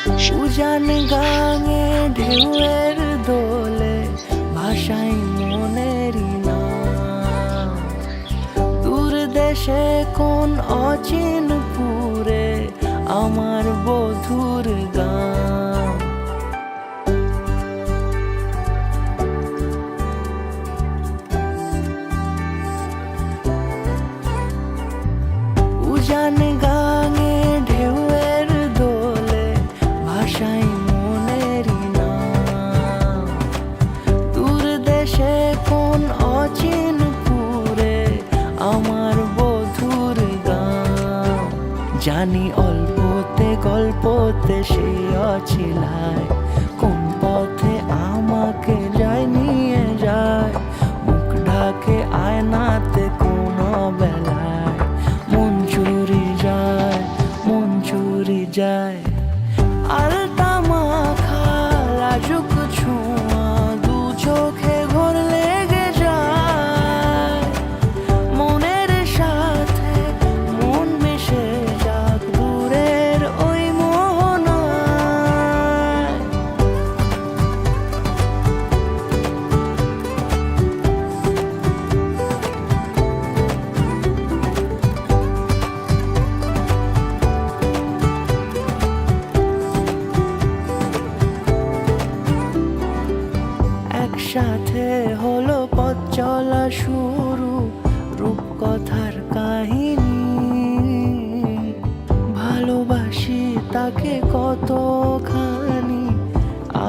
উজান গাঙে ঢেউয়ের দোলে ভাষাই মনেরই নাম। দূর দেশে কোন অচিনপুরে আমার বধুর গান। উজান গাঙে ঢেউয়ের দোলে ভাষাই মনেরই নাম। দূর দেশে কোন অচিনপুরে আমার বধুর গান। জানি অল্পতে গল্পতে সে অছিলায় কোন পথে আমাকে যায় নিয়ে যায়। মুখ ঢাকে আয়নাতে কোন বেলায় মন চুরি যায়, মন চুরি যায়। আলতা মাখা লাজুক ছোঁয়া দু চোখে ঘোর লেগে যায়। মনের সাথে মন মিশে যাক দূরের ওই মোহনায়। একসাথে হলো পথ চলা শুরু, রূপকথার কাহিনী। ভালোবাসি তাকে কতখানি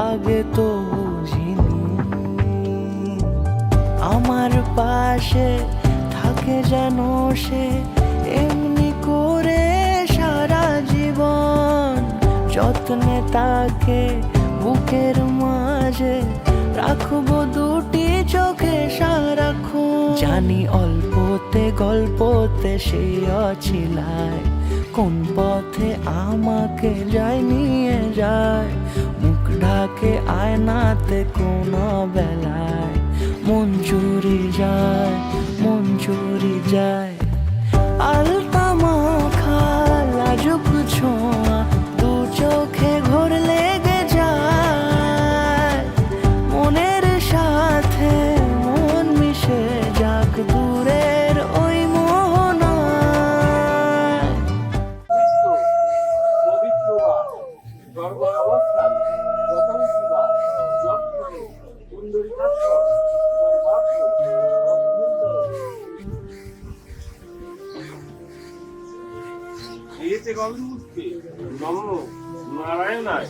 আগে তো বুঝিনি। আমার পাশে থাকে যেন সে এমনি করে সারা জীবন। যত্নে তাকে বুকের মাঝে রাখবো দুটি চোখে সারাক্ষণ। জানি অল্পতে গল্পতে সে অছিলায় কোন পথে আমাকে যায় নিয়ে যায়। মুখ ঢাকে আয়নাতে কোন বেলায় মন চুরি যায়, মন চুরি যায়। আলতা মাখা লাজুক ছোঁয়া দু চোখে ঘোর লেগে যায়। মনের সাথে মন মিশে যাক দূরের ওই মোহনায়। পবিত্র বা গর্ভ অবস্থান প্রথম শিবা যত্নে কুণ্ডলিকাক্ষর সর্বার্থ অভ্যন্তর এতে গন্ধপুষ্পে নম নারায়ণায়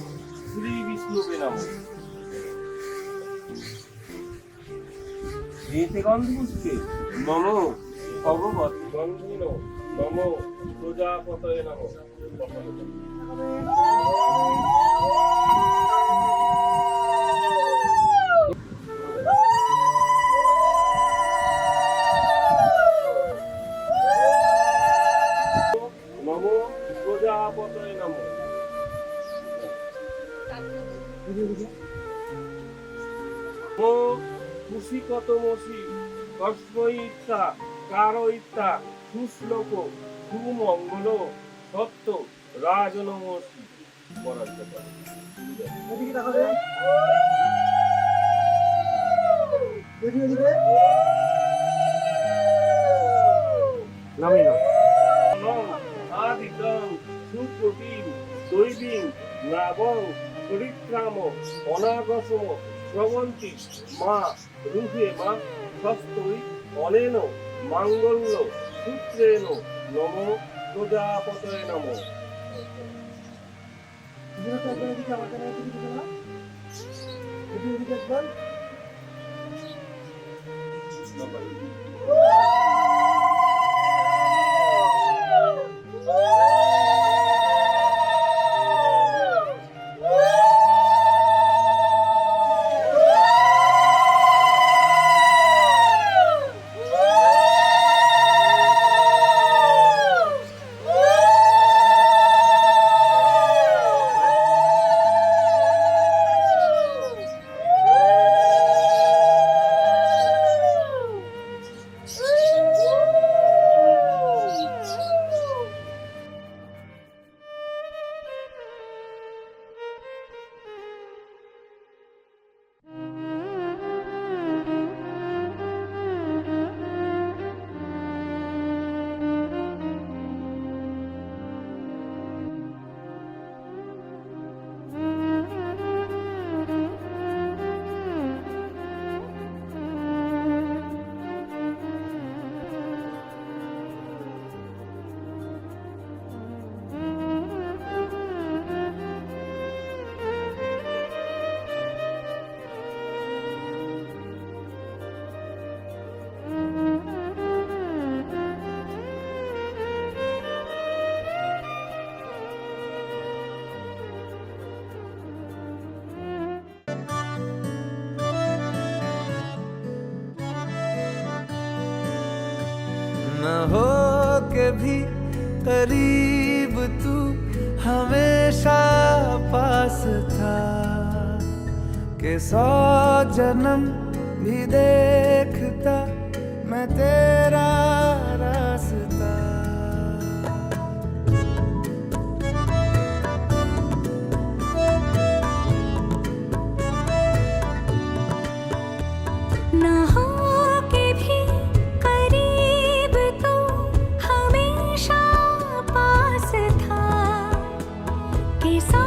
শ্রী বিষ্ণুবে নম। এতে গন্ধপুষ্পে নম ভগবৎ গন্ধিন নম প্রজাপতয়ে নম। নম প্রজাপতয়ে নম। কুশিকতমসি কস্মৈ ইচ্ছা কারো ইচ্ছা সুশ্লোক সুমঙ্গল সত্য রাজনমসি। আদিতং সুপ্রতিম দৈবীং নাবং পরিত্রাম অনাগসম শ্রবন্তি মা রূপে মা সস্তৈ অনেন মাঙ্গল্য সূত্রেণ নম প্রজাপতয়ে নম। के भी करीब तू हमेशा पास था कि 100 जन्म भी देखता मैं तेरा रास्ता। ना हो के भी करीब तो हमेशा पास था कि 100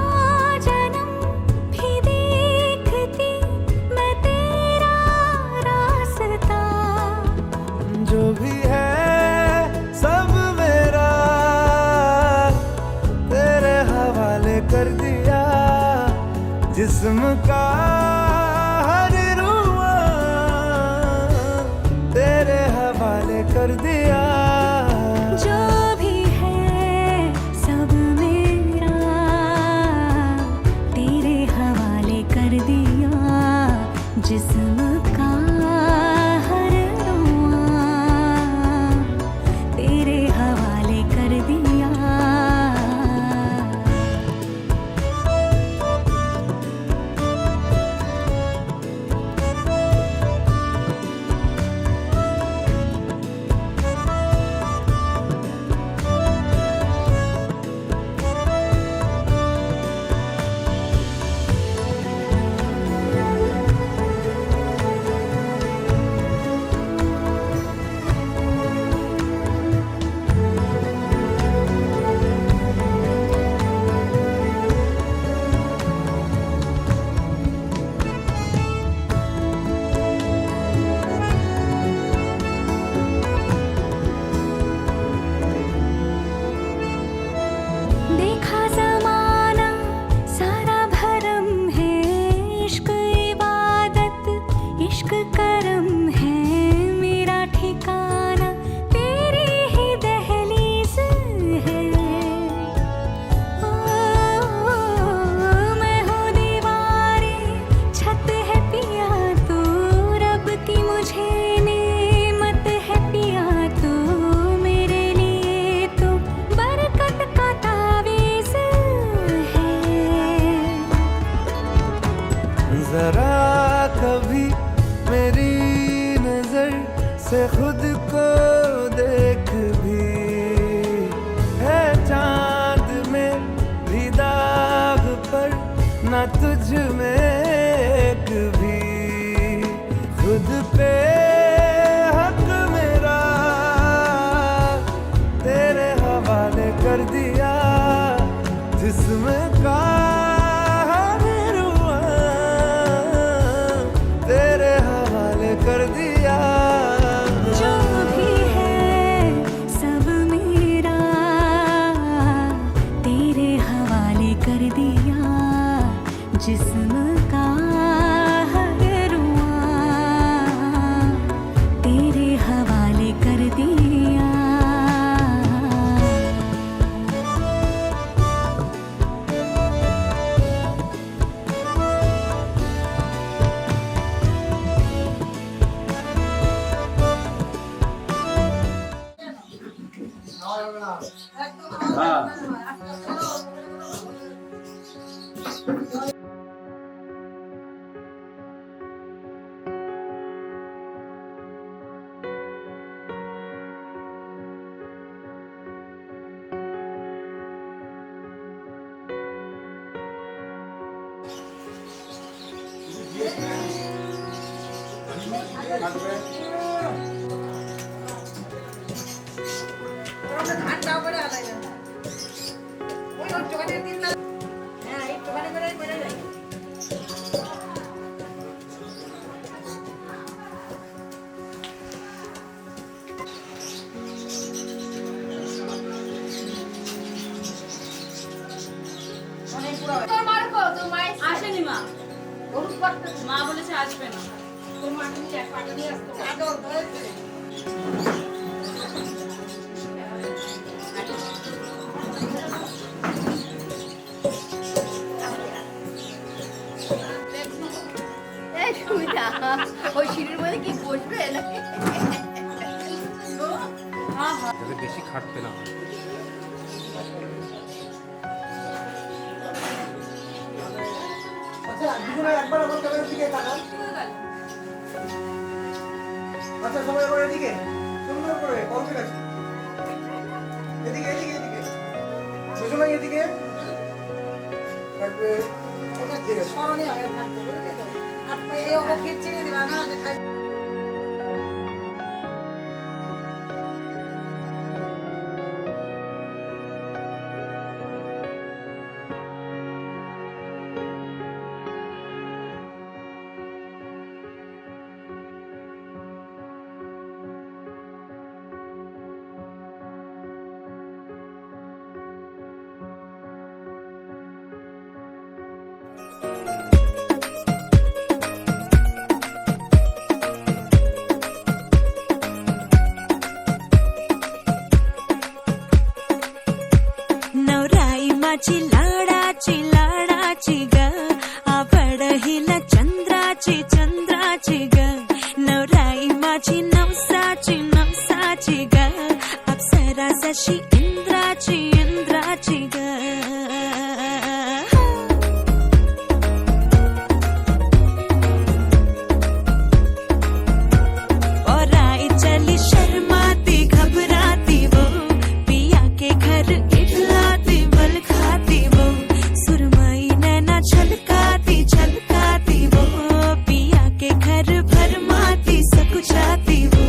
जन्म भी देखती मैं तेरा रास्ता। जो भी है सब मेरा तेरे हवाले कर दिया, जिस्म का हर रुआ तेरे हवाले कर दिया। जो भी है सब मेरा तेरे हवाले कर दिया, जिस्म का हर रुआ तेरे हवाले कर दिया। देखा ज़माना सारा भरम है, इश्क इबादत इश्क करम है, मेरा ठिकाना तेरी ही दहलीज है। ओ, मैं हूँ दीवारें छत है पिया तू, रब की मुझे नेमत है पिया तू, मेरे लिए तो बरकत का तावीज़ है। जरा कभी मेरी नजर से खुद को देख भी, है चांद में भी दाग पर न तुझ में एक भी। खुद पे हक मेरा तेरे हवाले कर दिया, जिस्म का हर रुआ तेरे हवाले कर दिया। जो भी है सब मेरा तेरे हवाले कर दिया, जिस्म का हर रुआ तेरे हवाले कर दिया। আসেনি মা, মা বলেছে আসবে না। ওই সিঁড়ির মধ্যে কি বসবে নাকি? বেশি খাটতে না হয়। আচ্ছা দুজনে একবার আমার ক্যামেরার দিকে তাকান। আচ্ছা সবাই এবার এদিকে সুন্দর করে কনফিডেন্স আছে এদিকে এদিকে এদিকে দুজনে এদিকে থাকবে ঠিক আছে স্মরণীয় হয়ে থাকবে বুঝলে তো আপনি এই ওকে চিনে দিবা না যে नवराई माझी लाडाची ग आवड हिला चंद्राची ग नवराई माझी नवसाची ग अप्सरा जशी इंद्राची ग और आई चली शर्माती घबराती वो पिया के घर इठलाती बल खाती वो सुरमई नैना छलकाती वो पिया के घर भरमाती सकुचाती वो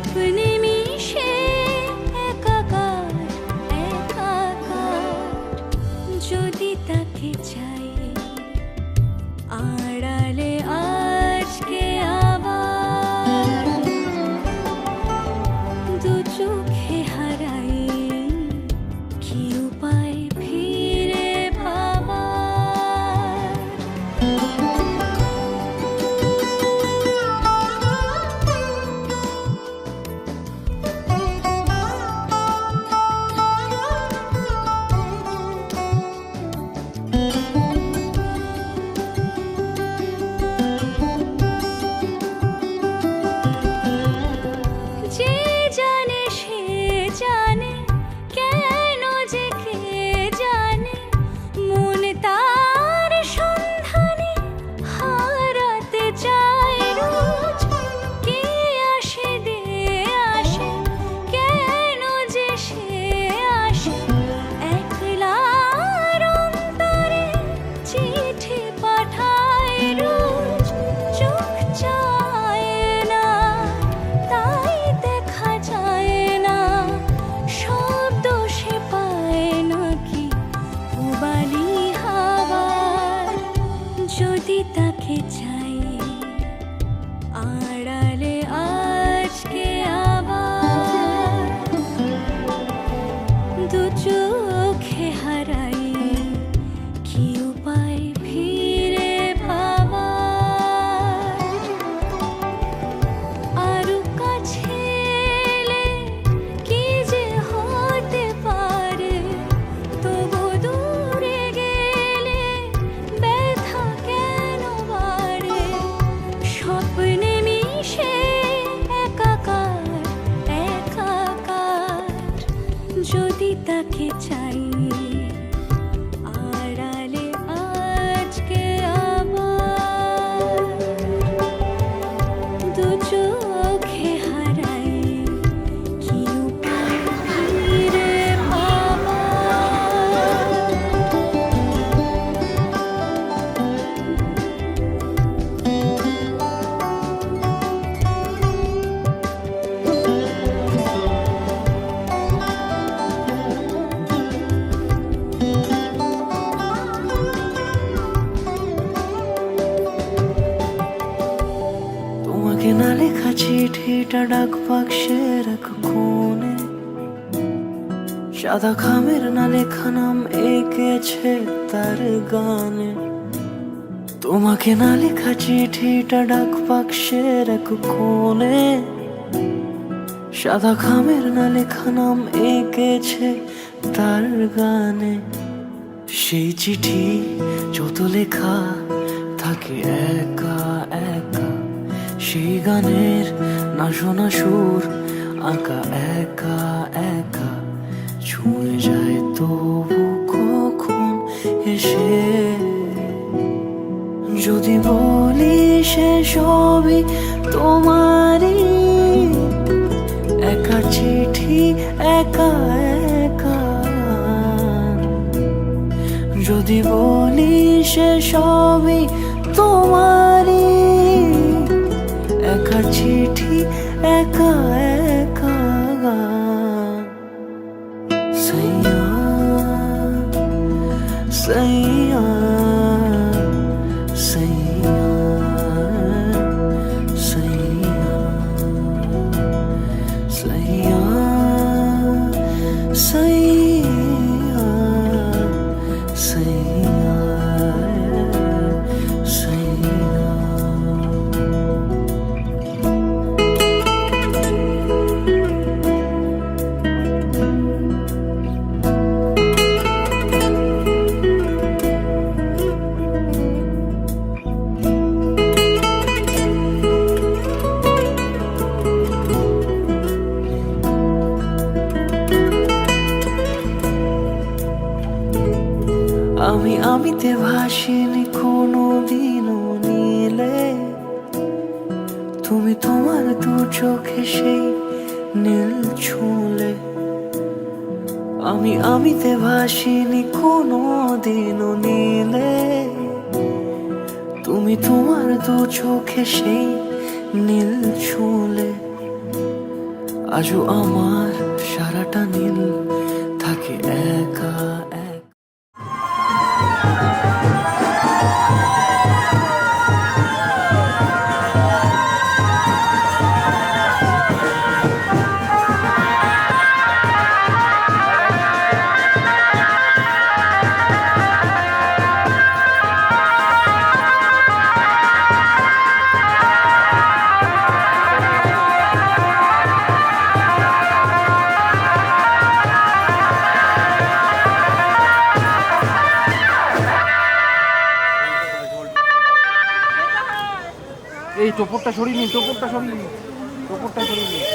স্বপ্নে মিশে একাকার একাকার যদি তাকে চাই আড়ালে আজকে আবার দু চোখে হারাই কি উপায় ফিরে ভাবার যে জানে সে জানে কেন যে কে জানে মন তার সন্ধানে হারাতে চায় রোজ কে আসে দে আসে কেন যে সে আসে একলার অন্তরে চিঠি পাঠায় রোজ চোখ চায় না তাই দেখা যায় না শব্দ সে পায় নাকি পুবালি হাওয়ার যদি তাকে চাই আড়ালে আজকে আবার দু চোখে হারাই কি উপায় ফিরে ভাবার আরো কাছে এলে কি যে হতে পারে তবু দূরে গেলে ব্যথা কেন বাড়ে স্বপ্নে মিশে একাকার একাকার যদি তাকে চাই আড়ালে আজকে আবার দু চোখে হারাই কি উপায় ফিরে পাবার তোমাকে না লেখা চিঠিটা ডাক বাক্সের এক কোণে সাদা খামের না লেখা নাম এঁকেছে তার গানে তোমাকে না লেখা চিঠিটা ডাক বাক্সের এক কোণে সাদা খামের না লেখা নাম এঁকেছে তার গানে সেই চিঠি যত লেখা থাকে একা একা সেই গানের না শোনা সুর আঁকা একা একা ছুঁয়ে যায় তবু কখন এসে যদি বলি সে সবই তোমারই একা চিঠি একা একা যদি বলি সে সবই তোমারই একা চিঠি একা একা সৈয়া সৈয়া সৈয়া সৈয়া সৈয়া সৈয়া সৈয়া সৈয়া আমিতে ভাসিনি কোনো দিনও নীলে তুমি তোমার দু চোখে সেই নীল ছুঁলে আমিতে ভাসিনি কোনো দিনও নীলে তুমি তোমার দু চোখে সেই নীল ছুঁলে আজও আমার সারাটা নীল থাকে একা এক। এই টোপরটা সরিয়ে নিন, টোপরটা সরিয়ে নিন, টোপরটা সরিয়ে নিন।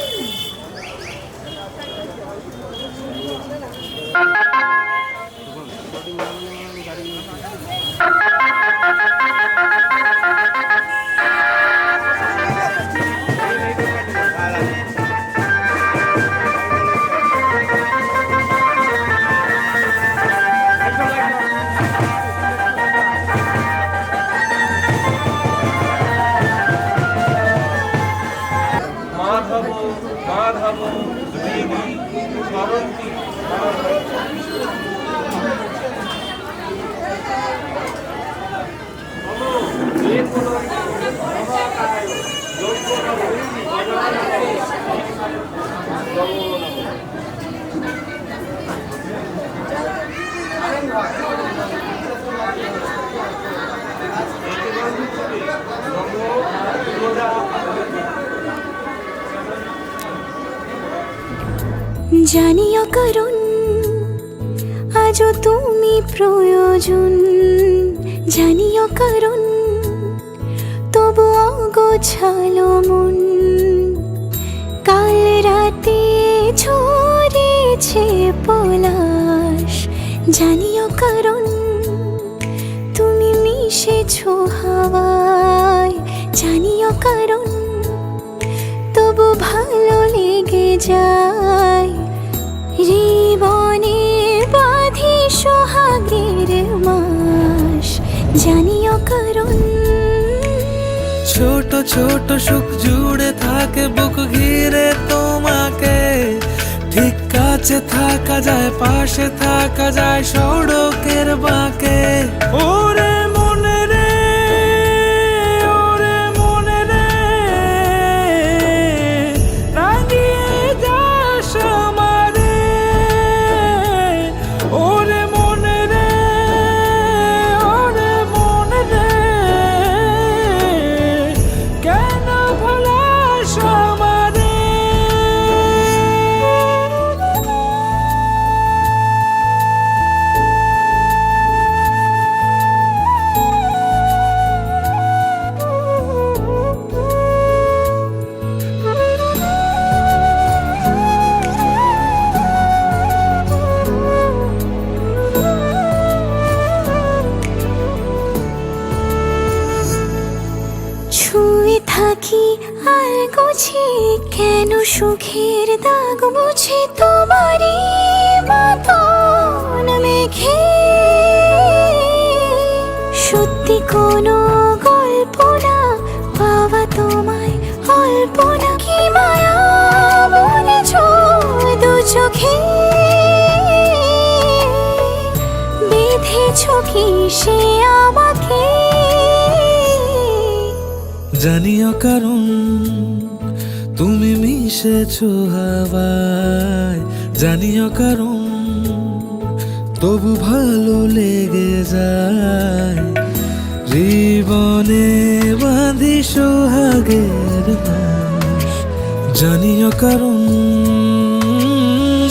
মাধব মাধব দেবী স্মরন্তি জানিও কারণ আজও তুমি প্রয়োজন, জানিও কারণ তবু অগোছালো মন। কাল রাতে ঝরেছে পলাশ, জানিও কারণ তুমি মিশেছো হাওয়ায়, জানিও কারণ তবু ভালো লেগে যায়। জীবনে বাঁধি সোহাগের মাস, জানিও কারণ ছোট ছোট সুখ জুড়ে থাকে বুক ঘিরে তোমাকে। ঠিক কাছে থাকা যায়, পাশে থাকা যায় সড়কের বাঁকে। ওরে মনে রে, ওরে মনে রে, রাঙিয়ে যাস আমারে। ওরে মনে রে, ওরে মনে রে, কেন ভোলাস আমারে। ছুঁয়ে থাকি আর গোছে কেন সুখের দাগ মুছে তোমারই মতন মেঘে। সত্যি কোনো গল্প না পাওয়া তোমায় অল্প না, কি মায়া বলেছ দু চোখে। বেঁধেছ কি সে আমাকে, জানিও কারণ তুমি মিশেছো হাওয়ায়, জানিও কারণ তবু ভালো লেগে যায়। জীবনে বাঁধি সোহাগের মাস, জানিও কারণ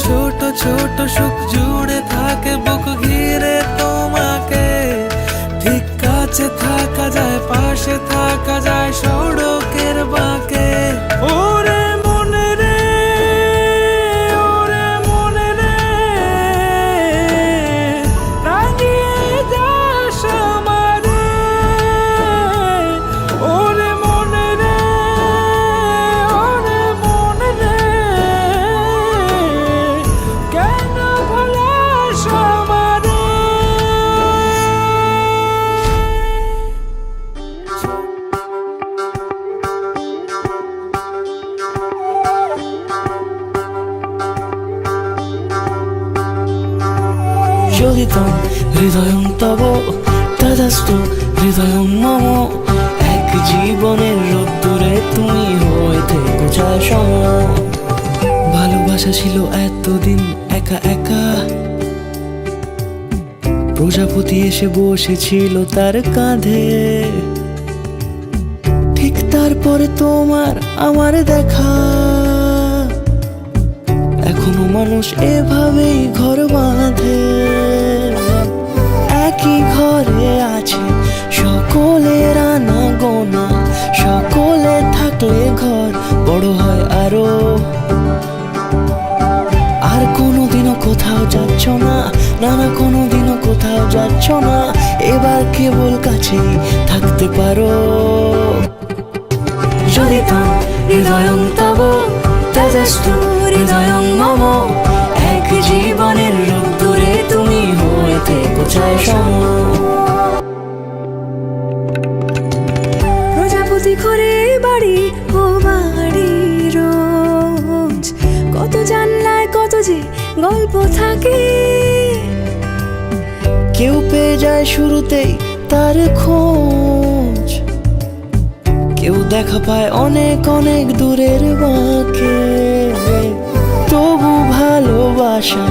ছোট ছোট সুখ জুড়ে থাকে বুক ঘিরে তোমাকে। ঠিক কাছে থাকা যায়, পাশে থাকা যায় সড়কের বাঁকে। ওরে মনে রে, ওরে মনে রে, রাঙিয়ে যাস আমারে। ওরে মনে রে, ওরে মনে রে, কেন ভোলাস আমারে। যোদিতং হৃদয়ং তব তদাস্তু হৃদয়ং মম। এক জীবনের রোদ্দুরে তুমি হয়ে থেকো ছায়া সম। ভালোবাসা ছিল এতদিন একা একা, প্রজাপতি এসে বসেছিল তার কাঁধে। ঠিক তারপরে তোমার আমার দেখা, এখনো মানুষ এভাবেই ঘর বাঁধে। একই ঘরে আছে সকলের আনা গোনা, সকলে থাকলে ঘর বড় হয় আরো। আর কোনোদিনও কোথাও যাচ্ছ না, না না কোনোদিনও কোথাও যাচ্ছ না, এবার কেবল কাছেই থাকতে পারো। যোদিতং হৃদয়ং তব তদাস্তু হৃদয়ং মম। এক জীবনের রোদ্দুরে তুমি হয়ে থেকো ছায়া সম। প্রজাপতি ঘরে বাড়ি ও বাড়ি রোজ, কত জানলায় কত যে গল্প থাকে। কেউ পেয়ে যায় শুরুতেই তার খোঁজ, কেউ দেখা পায় অনেক অনেক দূরের বাঁকে। তবু ভালোবাসা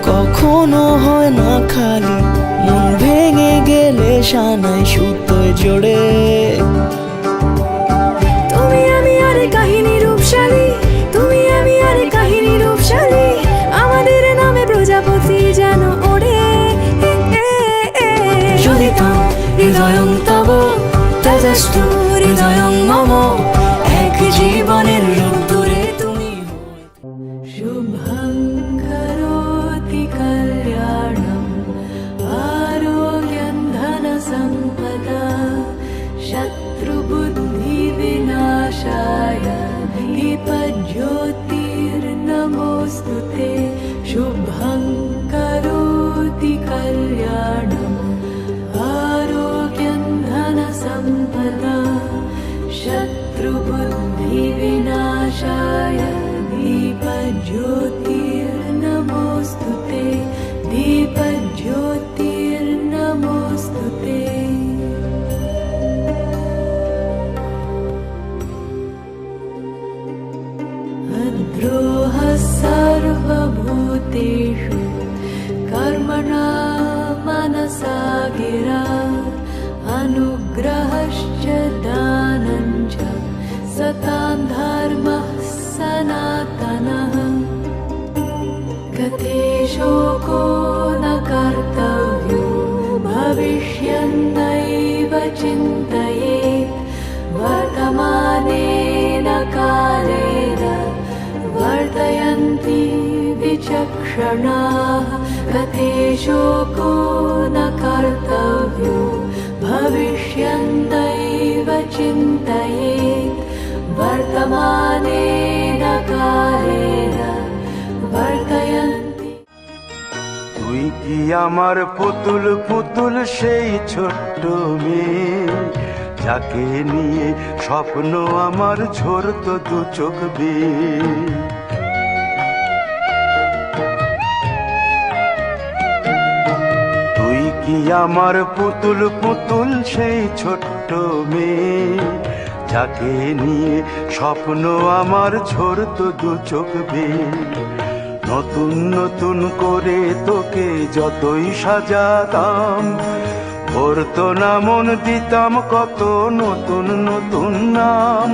কখনো হয় না খালি, মন ভেঙে গেলে সানাই সুতোয় জোড়ে। তুমি আমি আর কাহিনী রূপশালী, তুমি আমি আর কাহিনী রূপশালী, আমাদের নামে প্রজাপতি যেন ওড়ে। যোদিতং হৃদয়ং তব তদাস্তু হৃদয়ং মম। এক জীবনের রোদ্দুরে তুমি শুভং করোতি কল্যাণং আরোগ্যং ধন সম্পদা শত্রুবুদ্ধি বিনাশায় দীপজ্যোতির্নমোস্তুতে। শুভং করোতি কল্যাণং আরোগ্যং ধন সম্পদা শত্রুবুদ্ধি বিনাশায় দীপজ্যোতির্নমোস্তুতে। দীপজ্যোতির্নমোস্তুতে। अद्रोह सर्वभूतेषु कर्मणा मनसा गिरा, अनुग्रहश्च दानं च सतां धर्मः सनातनः। गते शोको न कर्तव्यो भविष्यन्नैव चिन्तयेत्, वर्तमाने न कालेन वर्तयन्ति विचक्षणाः। गते शोको न कर्तव्यो भविष्यन्नैव चिन्तयेत्, वर्तमाने न कालेन वर्तयन्ति। তুই কি আমার পুতুল পুতুল সেই ছোট্ট মেয়ে, যাকে নিয়ে স্বপ্ন আমার ঝরতো দু চোখ বেয়ে। তুই কি আমার পুতুল পুতুল সেই ছোট্ট মেয়ে, যাকে নিয়ে স্বপ্ন আমার ঝরতো দু চোখ বেয়ে। নতুন নতুন করে তোকে যতই সাজাতাম, ভরতো না মন দিতাম কত নতুন নতুন নাম।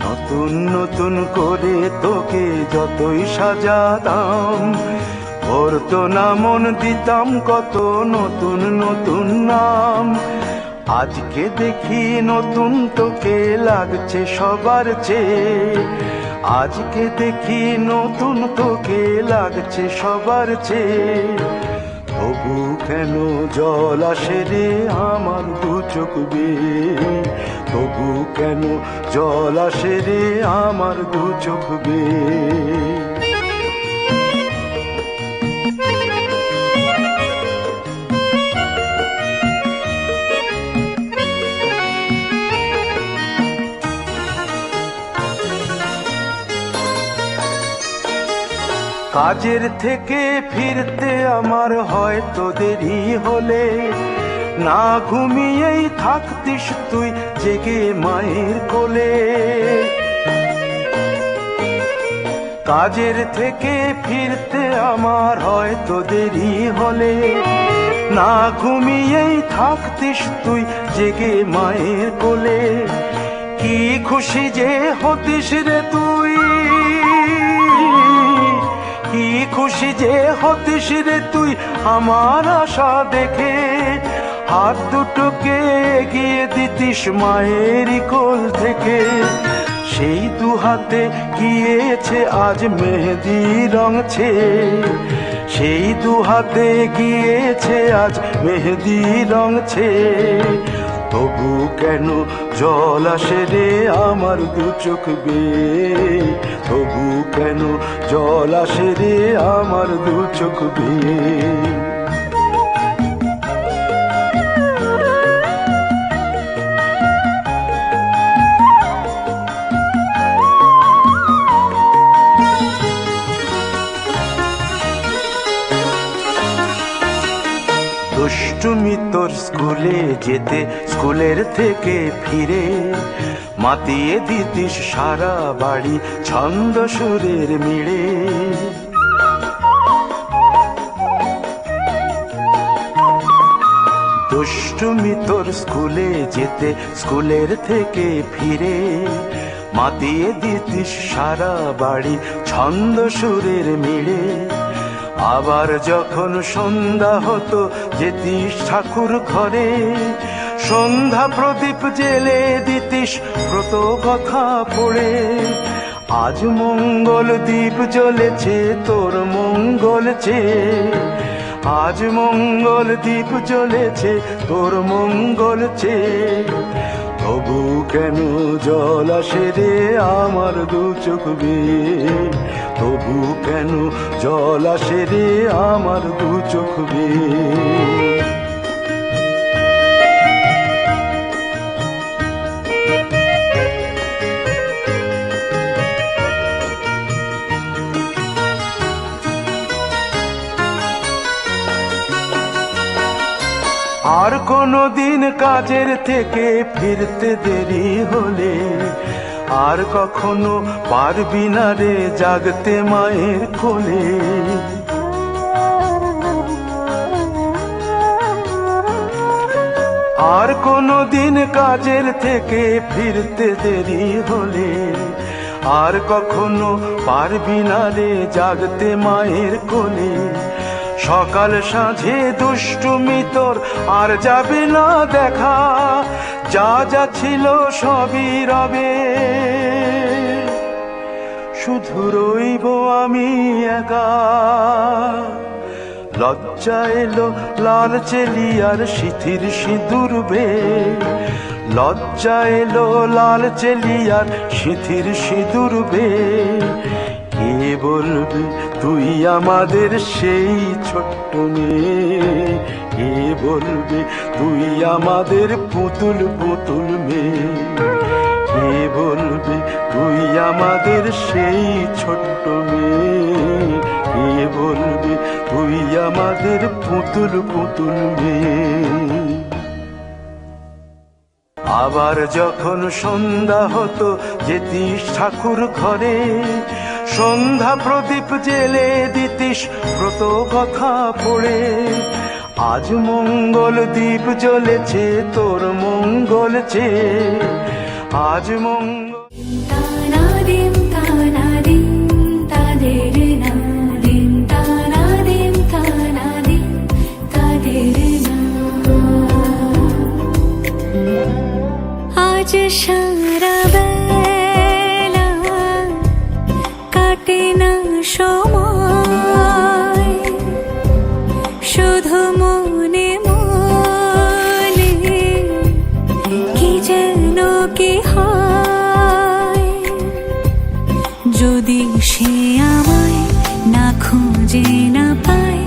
নতুন নতুন করে তোকে যতই সাজাতাম, ভরতো না মন দিতাম কত নতুন নতুন নাম। আজকে দেখি নতুন তোকে লাগছে সবার চেয়ে, আজকে দেখি নতুন তোকে লাগছে সবার চেয়ে। তবু কেন জল আসে রে আমার দু চোখ বেয়ে, তবু কেন জল আসে রে আমার দু চোখ বেয়ে। কাজের থেকে ফিরতে আমার হয়তো দেরি হলে না ঘুমিয়েই থাকতিস তুই জেগে মায়ের কোলে। কাজের থেকে ফিরতে আমার হয়তো দেরি হলে না ঘুমিয়েই থাকতিস তুই জেগে মায়ের কোলে। কি খুশি যে হতিস রে তুই, কি খুশি যে হতিস রে তুই আমার আশা দেখে। হাত দুটোকে এগিয়ে দিতিস মায়েরই কোল থেকে। সেই দু হাতে গিয়েছে আজ মেহেদি রঙছে, সেই দু হাতে গিয়েছে আজ মেহেদি রঙছে। তবু কেন জল আসে রে আমার দু চোখ বেয়ে, তবু কেন জল আসে রে আমার দু চোখ বেয়ে। দুষ্টুমি তোর স্কুলে যেতে স্কুলের থেকে ফিরে মাতিয়ে দিতিস সারা বাড়ি ছন্দ সুরের মিড়ে। দুষ্টুমি তোর স্কুলে যেতে স্কুলের থেকে ফিরে মাতিয়ে দিতিস সারা বাড়ি ছন্দ সুরের মিড়ে। আবার যখন সন্ধ্যা হতো যেতিস ঠাকুর ঘরে, সন্ধ্যা প্রদীপ জেলে দিতিস ব্রত কথা পড়ে। আজ মঙ্গল দ্বীপ জ্বলেছে তোর মঙ্গল চেয়ে, আজ মঙ্গল দ্বীপ জ্বলেছে তোর মঙ্গল চেয়ে। তবু কেন জল আসে রে আমার দু চোখ বেয়ে, তবু কেন জল আসে রে আমার দু চোখ বেয়ে। আর কোনো দিন কাজের থেকে ফিরতে দেরি হলে আর কখনো পারবি না রে জাগতে মায়ের কোলে। আর কোনো দিন কাজের থেকে ফিরতে দেরি হলে আর কখনো পারবি না রে জাগতে মায়ের কোলে। সকাল সাঁঝে দুষ্টুমি তোর আর যাবে না দেখা, যা যা ছিল সবই রবে। শুধু রইব আমি একা, লজ্জা এলো লাল চেলিয়ার সিথির সিঁদুর বে। লজ্জা এলো লাল চেলিয়ার সিথির সিঁদুর বে। কে বলবে তুই আমাদের সেই ছোট্ট মেয়ে, কে বলবে তুই আমাদের পুতুল পুতুল মেয়ে। কে বলবে তুই আমাদের সেই ছোট্ট মেয়ে, কে বলবে তুই আমাদের পুতুল পুতুল মেয়ে। আবার যখন সন্ধ্যা হতো যেতিস ঠাকুর ঘরে, সন্ধ্যা প্রদীপ জেলে দিতিস ব্রত কথা পড়ে। আজ মঙ্গল দ্বীপ জ্বলেছে তোর মঙ্গল চেয়ে, আজ মঙ্গল। তানাদিম তানাদিম তাদের নাদিম, তানাদিম তানাদিম তাদের আজ সারা বেলা কাটে না সময়, শুধু মনে মনে কি যেন কি হয়। যদি সে আমায় না খুঁজে না পায়,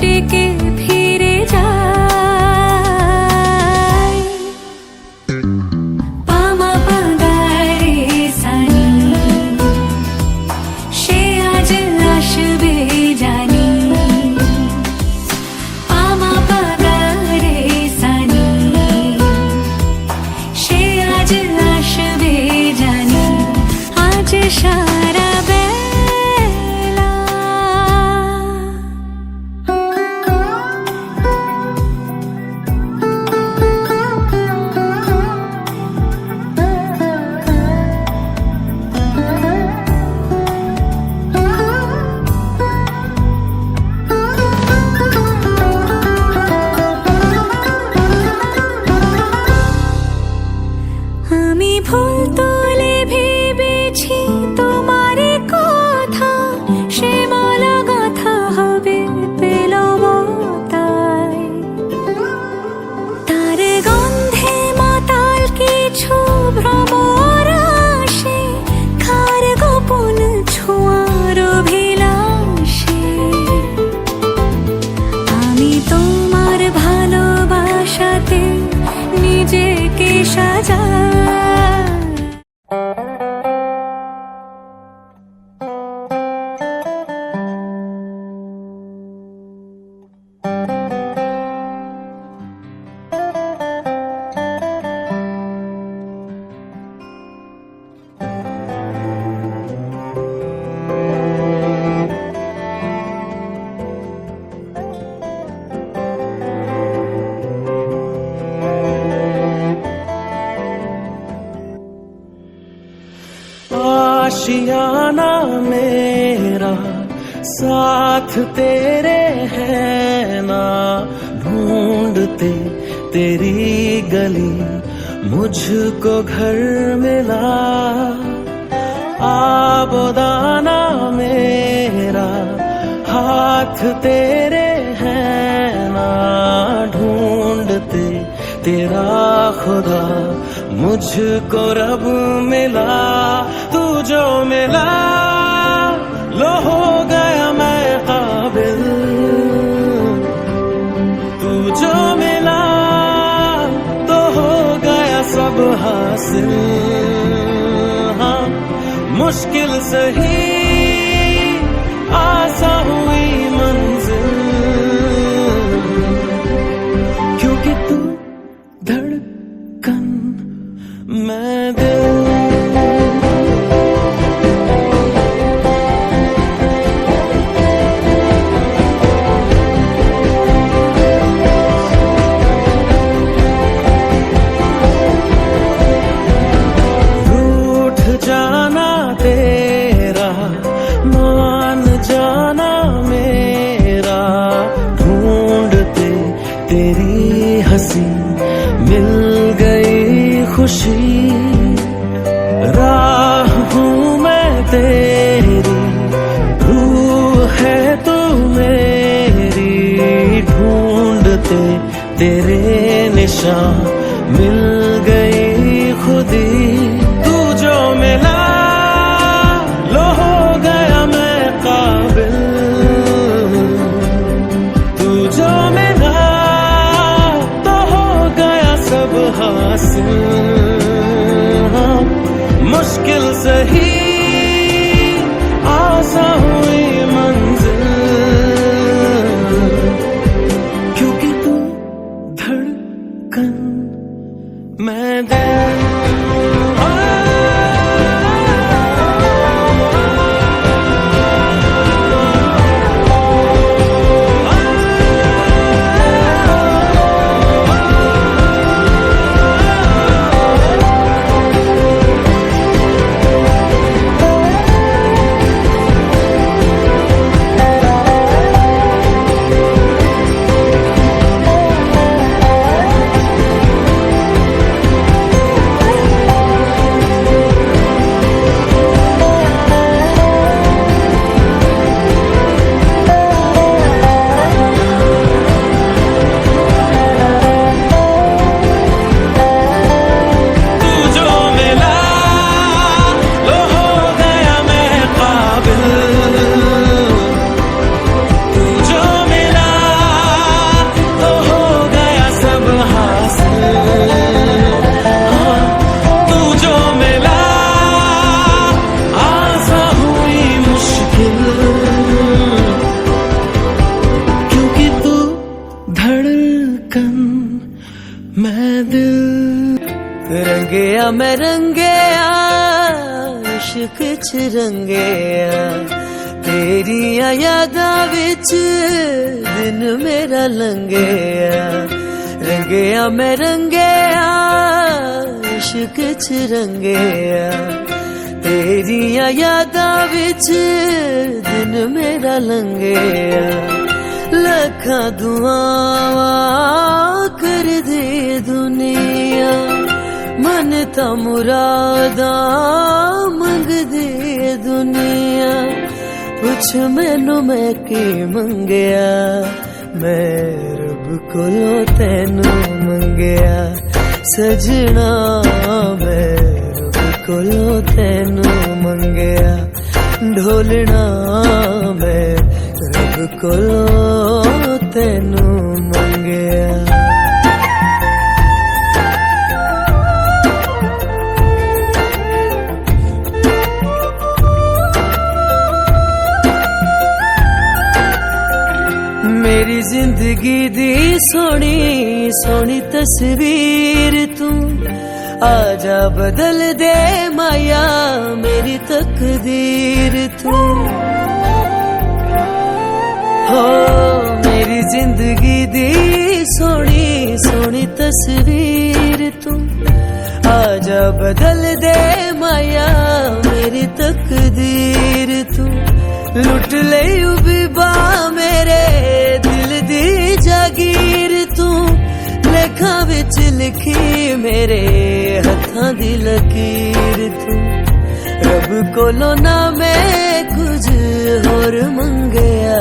ডেকে ফিরে যায়। পামা পাগারে সানি সে আজ साथ तेरे हैं ना ढूंढते तेरी गली, मुझको घर मिला आबोदाना मेरा। हाथ तेरे हैं ना ढूंढते तेरा खुदा, मुझको रब मिला। तू जो मिला लो हो गया मैं काबिल, तू जो मिला तो हो गया सब हासिल। हाँ मुश्किल सही आसा हुई मंजिल, क्योंकि तू धड़कन मैं दिल। जाना तेरा मान जाना मेरा, ढूंढते तेरी हंसी मिल गई खुशी। राह हूँ मैं तेरी, रूह है तू मेरी, ढूंढते तेरे निशान मिल गई खुदी। मिला लो हो गया मैं काबिल, तू जो मिला तो हो गया सब हासिल। हाँ मुश्किल सही आसा हुई मंजिल, क्योंकि तू धड़कन मैं दिल। रंगया मैं रंगया इश्क च रंगया, तेरिया यादां विच दिन मेरा लंघया। रंगया मैं रंगया इश्क च रंगया, तेरिया यादां विच दिन मेरा लंघया। लखां दुआवां कर दे दुनिया, मन ता मुरादा मंग दे दुनिया। पुछ मैनू मैं की मंगया, मैं रब कोलों तैनू मंगया। सजना मैं रब कोलों तैनू मंगया, ढोलना मैं रब कोलों तैनू मंगया। मेरी जिंदगी दी सोनी सोनी तस्वीर तू, आजा बदल दे माया मेरी तकदीर तू। हो मेरी जिंदगी दी सोनी सोनी तस्वीर तू, आजा बदल दे माया मेरी तकदीर तू लुट ले बीबा मेरे दिल दी जागीर तू लेखा विच लिखी मेरे हत्थां दी लकीर तू रब कोलों ना मैं कुछ होर मंगया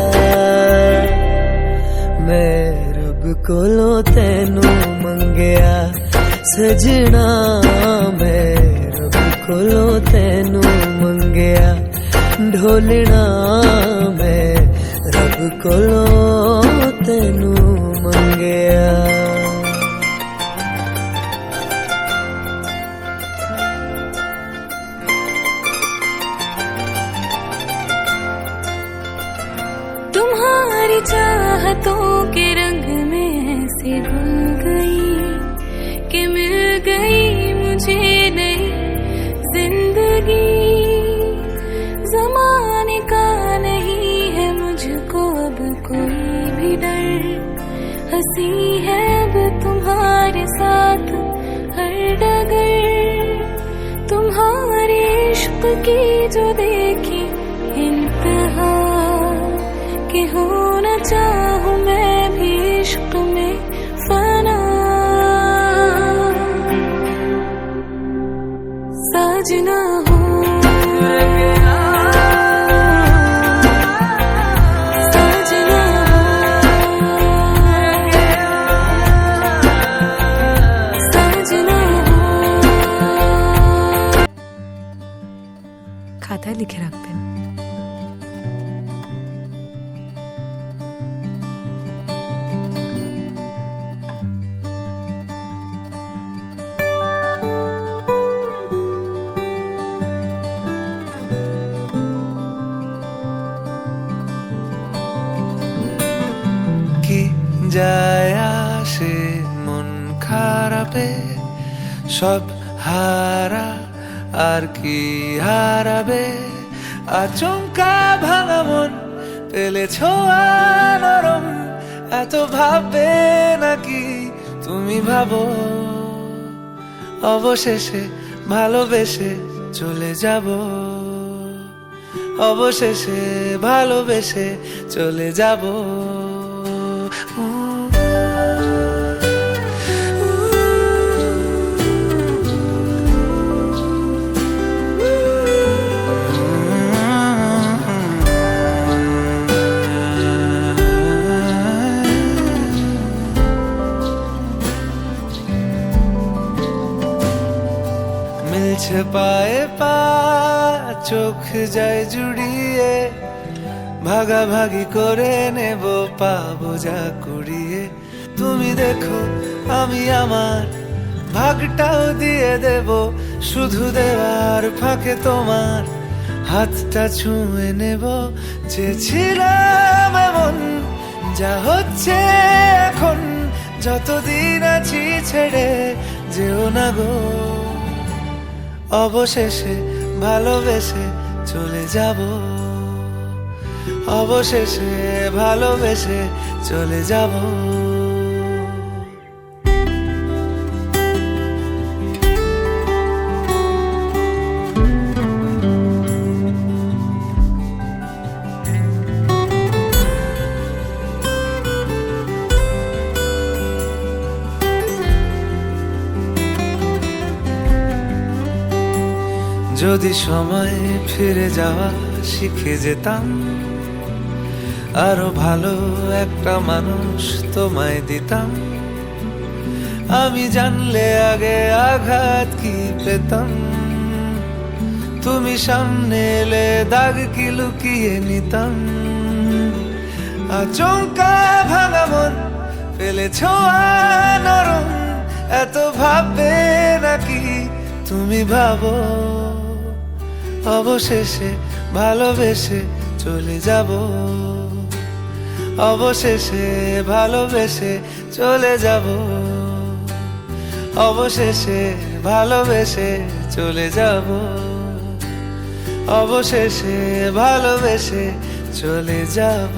मैं रब कोलों तैनू मंगया सजना मैं रब कोलों तैनू मंगया ढोलना मैं रब कोलों तैनू मंगया तुम्हारी चाहतों के रंग में ऐसे घुल गई कि मिल गई मुझे नई जिंदगी जमाने का नहीं है मुझको अब कोई भी डर हंसी है अब तुम्हारे साथ हर डगर तुम्हारे इश्क की जो देखी इंतहा कि होना चाहूं मैं भी इश्क में फना साजना हो साजना साजना খাতায় লিখে রাখবেন। কি যায় আসে মন খারাপে সব হারা আর কি হারাবে আচমকা ভাঙা মন পেলে ছোঁয়া নরম এত ভাববে নাকি তুমি ভাবো অবশেষে ভালোবেসে চলে যাব অবশেষে ভালোবেসে চলে যাব মিলছে পায়ে পা চোখ যায় জুড়িয়ে ভাগাভাগি করে নেব পাবো যা কুড়িয়ে তুমি দেখো আমি আমার ভাগটাও দিয়ে দেব শুধু দেওয়ার ফাঁকে তোমার হাতটা ছুঁয়ে নেব চেয়েছিলাম এমন যা হচ্ছে এখন যতদিন আছি ছেড়ে যেও না গো অবশেষে ভালোবেসে চলে যাব অবশেষে ভালোবেসে চলে যাব যদি সময় ফিরে যাওয়া শিখে যেতাম আরো ভালো একটা মানুষ তোমায় দিতাম আমি জানলে আগে আঘাত কি পেতাম তুমি সামনে এলে দাগ কি লুকিয়ে নিতাম আচমকা ভাঙা মন পেলে ছোঁয়া নরম এত ভাববে নাকি তুমি ভাবো অবশেষে ভালোবেসে চলে যাব অবশেষে ভালোবেসে চলে যাব অবশেষে ভালোবেসে চলে যাব অবশেষে ভালোবেসে চলে যাব